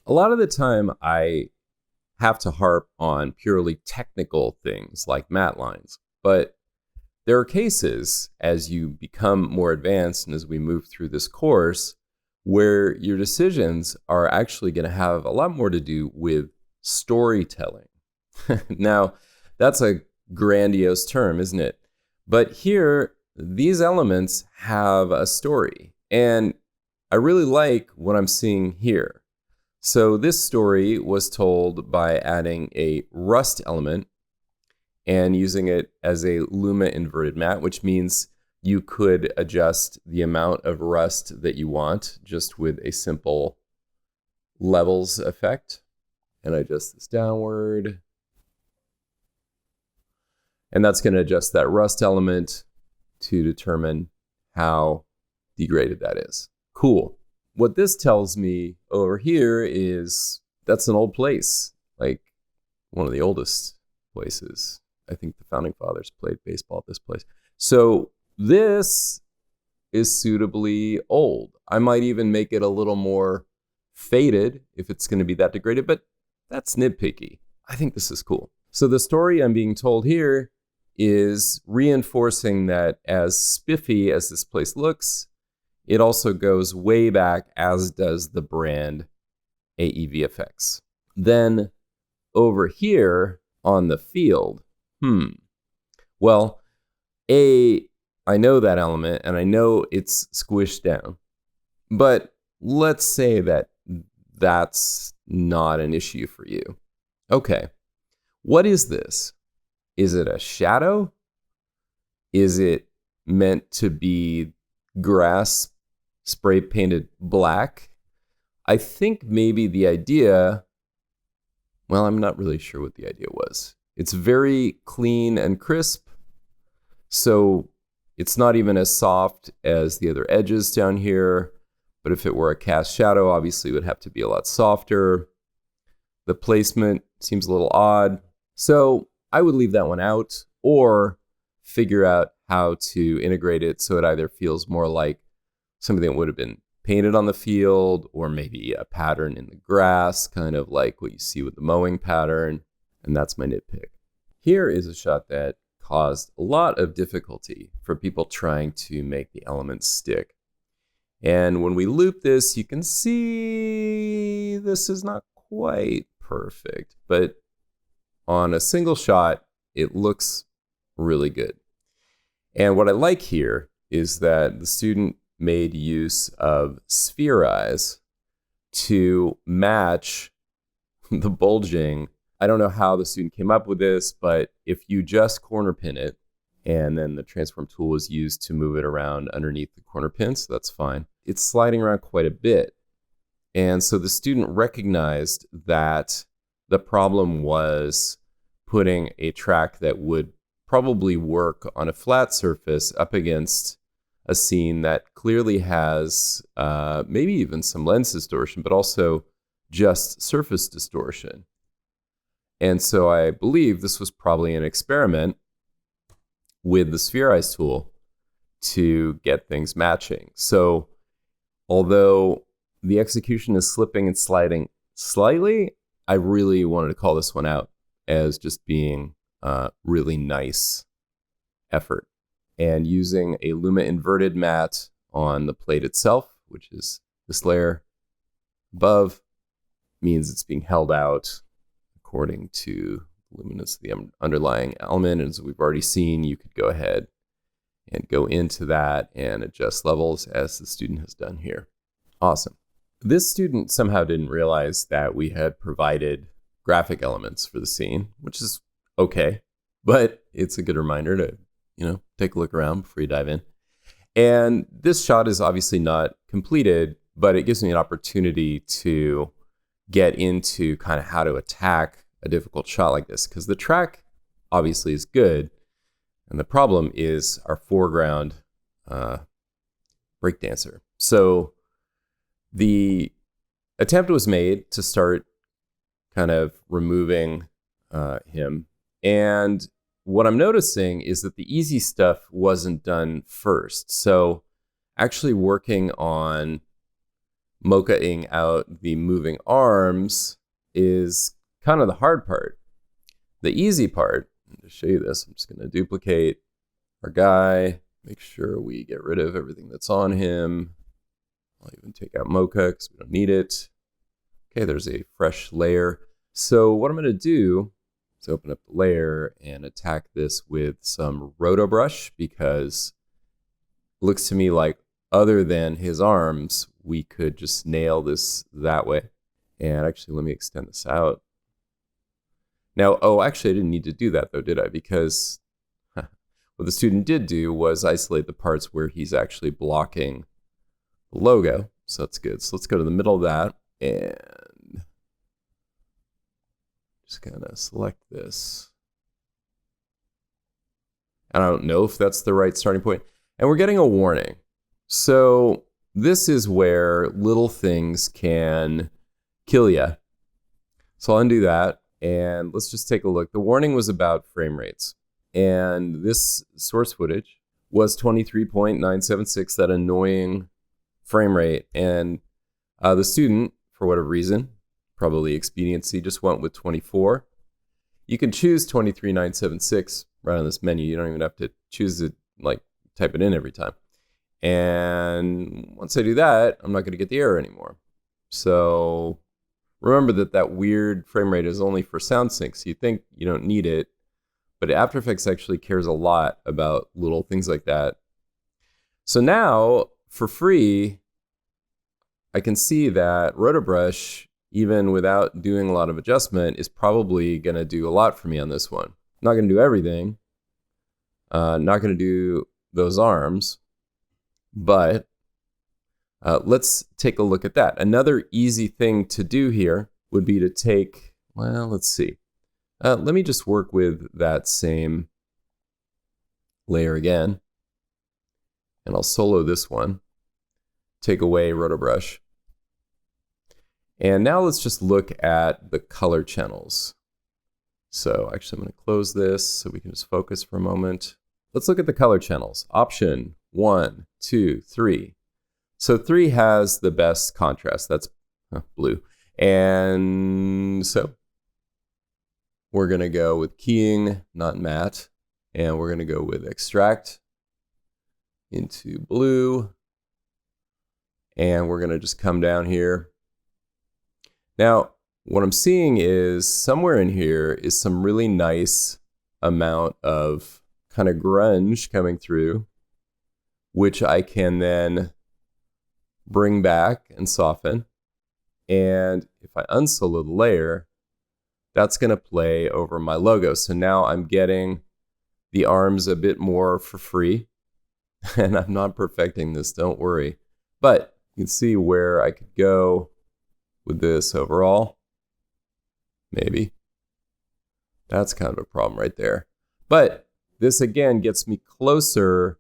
A lot of the time I have to harp on purely technical things like matte lines, but there are cases as you become more advanced and as we move through this course where your decisions are actually going to have a lot more to do with storytelling. Now, that's a grandiose term, isn't it? But here, these elements have a story, and I really like what I'm seeing here. So this story was told by adding a rust element and using it as a Luma inverted matte, which means you could adjust the amount of rust that you want just with a simple levels effect. And I adjust this downward. And that's going to adjust that rust element to determine how degraded that is. Cool. What this tells me over here is that's an old place, like one of the oldest places. I think the founding fathers played baseball at this place. So this is suitably old. I might even make it a little more faded if it's going to be that degraded, but that's nitpicky. I think this is cool. So the story I'm being told here is reinforcing that as spiffy as this place looks, it also goes way back, as does the brand AEVFX. Then over here on the field, well, I know that element and I know it's squished down, but let's say that that's not an issue for you. Okay, what is this? Is it a shadow? Is it meant to be grass spray painted black? I think maybe the idea, well, I'm not really sure what the idea was. It's very clean and crisp, so it's not even as soft as the other edges down here. But if it were a cast shadow, obviously it would have to be a lot softer. The placement seems a little odd. So I would leave that one out or figure out how to integrate it so it either feels more like something that would have been painted on the field or maybe a pattern in the grass, kind of like what you see with the mowing pattern. And that's my nitpick. Here is a shot that caused a lot of difficulty for people trying to make the elements stick. And when we loop this, you can see this is not quite perfect, but on a single shot, it looks really good. And what I like here is that the student made use of sphere eyes to match the bulging. I don't know how the student came up with this, but if you just corner pin it, and then the transform tool was used to move it around underneath the corner pin, so that's fine. It's sliding around quite a bit. And so the student recognized that the problem was putting a track that would probably work on a flat surface up against a scene that clearly has maybe even some lens distortion, but also just surface distortion. And so I believe this was probably an experiment with the sphere eyes tool to get things matching. So although the execution is slipping and sliding slightly, I really wanted to call this one out as just being a really nice effort. And using a Luma inverted matte on the plate itself, which is this layer above, means it's being held out according to luminance of the underlying element. And as we've already seen, you could go ahead and go into that and adjust levels as the student has done here. Awesome. This student somehow didn't realize that we had provided graphic elements for the scene, which is okay, but it's a good reminder to, take a look around before you dive in. And this shot is obviously not completed, but it gives me an opportunity to get into kind of how to attack a difficult shot like this, because the track obviously is good, and the problem is our foreground breakdancer. So the attempt was made to start kind of removing him, and what I'm noticing is that the easy stuff wasn't done first. So actually working on mocha-ing out the moving arms is kind of the hard part. The easy part, to show you this, I'm just going to duplicate our guy, make sure we get rid of everything that's on him. I'll even take out mocha because we don't need it. Okay, there's a fresh layer. So what I'm going to do is open up the layer and attack this with some roto brush, because it looks to me like other than his arms, we could just nail this that way. And actually, let me extend this out. Now, actually, I didn't need to do that though, did I? Because what the student did do was isolate the parts where he's actually blocking the logo. So that's good. So let's go to the middle of that and just kind of select this. And I don't know if that's the right starting point. And we're getting a warning. So this is where little things can kill you. So I'll undo that. And let's just take a look. The warning was about frame rates. And this source footage was 23.976, that annoying frame rate. And the student, for whatever reason, probably expediency, just went with 24. You can choose 23.976 right on this menu. You don't even have to choose it, like type it in every time. And once I do that, I'm not going to get the error anymore. So remember that weird frame rate is only for sound syncs. You think you don't need it, but After Effects actually cares a lot about little things like that. So now, for free, I can see that RotoBrush, even without doing a lot of adjustment, is probably going to do a lot for me on this one. Not going to do everything. Not going to do those arms, but let's take a look at that. Another easy thing to do here would be to take, well, let's see. Let me just work with that same layer again. And I'll solo this one. Take away RotoBrush. And now let's just look at the color channels. So actually I'm going to close this so we can just focus for a moment. Let's look at the color channels. Option 1, 2, 3. So 3 has the best contrast. That's blue. And so we're going to go with keying, not matte. And we're going to go with extract into blue. And we're going to just come down here. Now, what I'm seeing is somewhere in here is some really nice amount of kind of grunge coming through, which I can then bring back and soften. And if I unsolo the layer, that's going to play over my logo. So now I'm getting the arms a bit more for free. And I'm not perfecting this, don't worry. But you can see where I could go with this overall. Maybe. That's kind of a problem right there. But this again gets me closer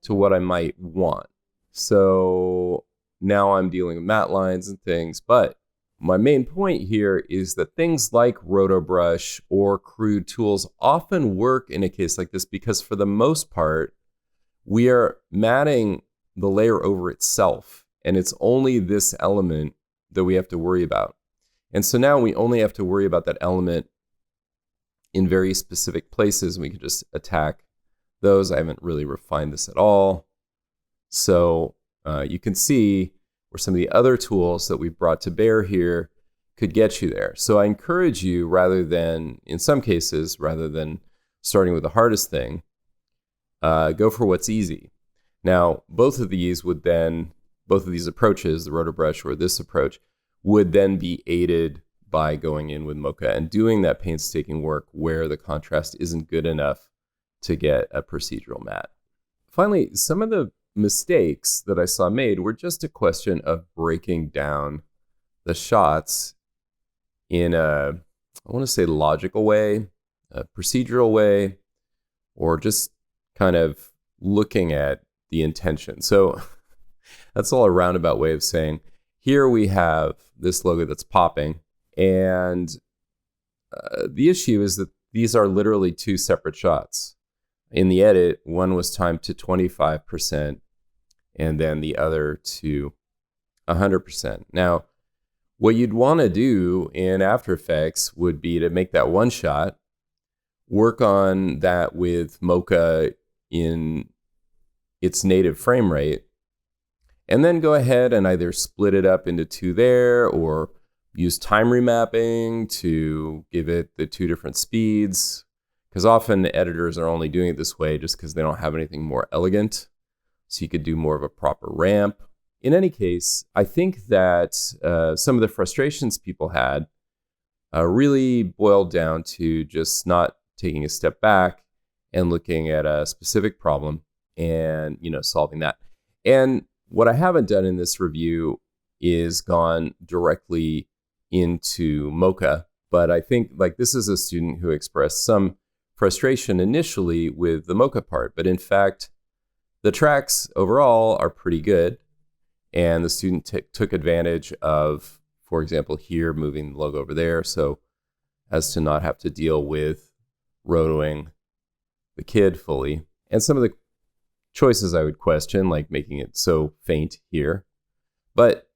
to what I might want. So now I'm dealing with matte lines and things. But my main point here is that things like RotoBrush or crude tools often work in a case like this, because for the most part, we are matting the layer over itself. And it's only this element that we have to worry about. And so now we only have to worry about that element in very specific places. We can just attack those. I haven't really refined this at all. So you can see where some of the other tools that we've brought to bear here could get you there. So I encourage you, rather than, in some cases, rather than starting with the hardest thing, go for what's easy. Now, both of these approaches, the RotoBrush or this approach, would then be aided by going in with Mocha and doing that painstaking work where the contrast isn't good enough to get a procedural matte. Finally, some of the mistakes that I saw made were just a question of breaking down the shots in a, I want to say, logical way, a procedural way, or just kind of looking at the intention. So that's all a roundabout way of saying, here we have this logo that's popping, and the issue is that these are literally two separate shots. In the edit, one was timed to 25%, and then the other to 100%. Now, what you'd want to do in After Effects would be to make that one shot, work on that with Mocha in its native frame rate, and then go ahead and either split it up into two there or use time remapping to give it the two different speeds. Because often editors are only doing it this way just because they don't have anything more elegant. So you could do more of a proper ramp. In any case, I think that some of the frustrations people had really boiled down to just not taking a step back and looking at a specific problem and, solving that. And what I haven't done in this review is gone directly into Mocha, but I think this is a student who expressed some frustration initially with the Mocha part, but in fact, the tracks overall are pretty good. And the student took advantage of, for example, here moving the logo over there, so as to not have to deal with rotoing the kid fully. And some of the choices I would question, like making it so faint here. But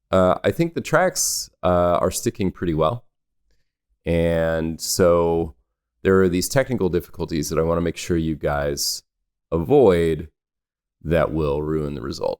I think the tracks are sticking pretty well. And so there are these technical difficulties that I want to make sure you guys avoid that will ruin the result.